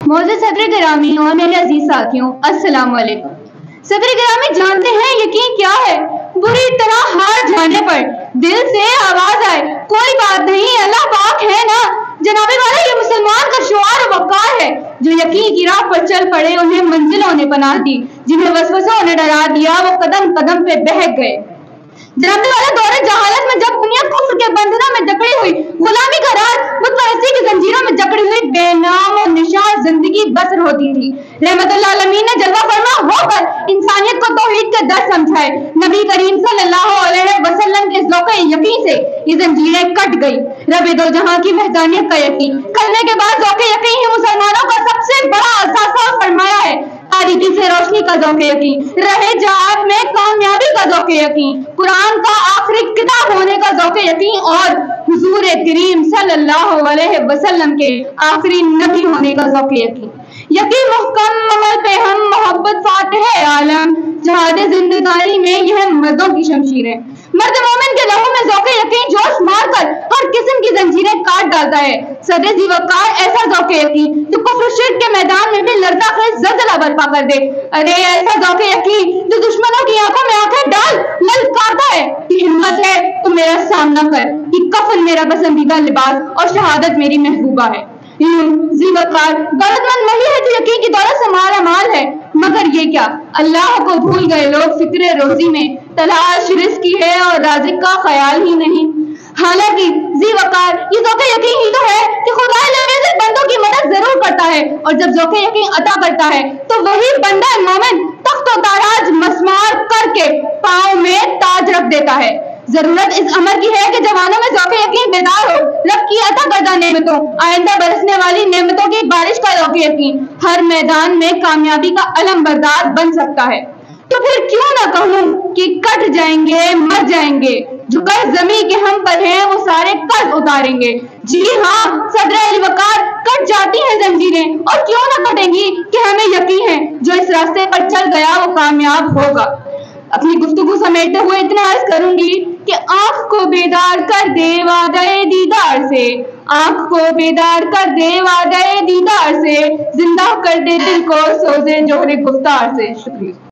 मोअज़्ज़ज़ सदर गिरामी और मेरे अजीज साथियों, अस्सलाम वालेकुम। सदर गिरामी, जानते हैं यकीन क्या है? बुरी तरह हार जाने पर दिल से आवाज आए, कोई बात नहीं, अल्लाह पाक है ना। जनाबे वाला, ये मुसलमान का शुआर वक़ार है। जो यकीन की राह पर चल पड़े, उन्हें मंजिलों ने पनाह दी। जिन्हें वसवसों ने डरा दिया, वो कदम कदम पे बहक गए। जनाबे वाला, दौरे जहालत में जब दुनिया कुफ्र के बंधनों में जकड़ी हुई, गुलामी का राज बुतपरस्ती की जंजीरों में जकड़ी हुई, बेनाम और निशान जिंदगी बसर होती थी। रहमतुल्लाह अलमीन ने जलवा फरमा होकर इंसानियत को तौहीद के दर समझाए। नबी करीम सल्लल्लाहु अलैहि वसल्लम के ज़ौक़े यकीन से ये जंजीरें कट गई। रब दो जहां की वहदानियत का यकीन करने के बाद ज़ौक़े यकीन ही मुसलमानों का सबसे बड़ा असासा फरमाया है। तारीकी से रोशनी का ज़ौक़े यकीन, रहे जहाद में कामयाबी का ज़ौक़े यकीन, कुरान का आखिरी किताब होने का ज़ौक़े यकीन और हुजूर करीम सल्लल्लाहु अलैहि वसल्लम के आखिरी नबी होने का ज़ौक़े यकीन। यकीन मुहकम अमल पे हम मोहब्बत फातिह आलम, जहाद जिंदगानी में यह मर्दों की शमशीरें। मर्द मोमिन के लहू में ज़ौक़े यकीन जोश मारकर हर किस्म की जंजीरें काट डालता है। सदर ज़ीवकार ऐसा ज़ौक़े यकीन जो कुफ्र शिर्क के मैदान में भी लड़ता खेज ज़लज़ला बर्पा कर दे। अरे ऐसा ज़ौक़े यकीन जो दुश्मनों की आंखों में आंखें डाल ललकारता है कि हिम्मत है तो मेरा सामना कर, कि कफन मेरा पसंदीदा लिबास और शहादत मेरी महबूबा है। ज़ीवकार गलतमंद वही है जो यकीन की दौलत से माला माल है, मगर ये क्या, अल्लाह को भूल गए लोग फिक्रे रोजी में। तलाश रिज़्क़ की है और राज़िक़ का ख्याल ही नहीं। हालांकि ज़ीवकार ये ज़ौक़े यकीन ही तो है कि खुदा लगे बंदों की मदद जरूर करता है, और जब ज़ौक़े यकीन अता करता है तो वही बंदा मोमिन तख्त व ताराज मसमार करके पाँव में ताज रख देता है। जरूरत इस अमर की है कि जवानों में ज़ौक़े यकीन बेदार हो। रब की अता करदा नेमतों, आइंदा बरसने वाली नेमतों की बारिश का ज़ौक़े यकीन हर मैदान में कामयाबी का अलम बरदार बन सकता है। तो फिर क्यों ना कहूँ कि कट जाएंगे मर जाएंगे, जो कर्ज जमी के हम पर हैं वो सारे कर्ज उतारेंगे। जी हाँ सदर वकार, कट जाती हैं जंजीरें और क्यों ना कटेंगी, कि हमें यकीन है जो इस रास्ते पर चल गया वो कामयाब होगा। अपनी गुफ्तगू समेटते हुए इतना अर्ज करूंगी कि आंख को बेदार कर दे वादे दीदार से, आंख को बेदार कर दे वादे दीदार से, जिंदा कर दे दिल को सोजे जोहरे गुफ्तार से। शुक्रिया।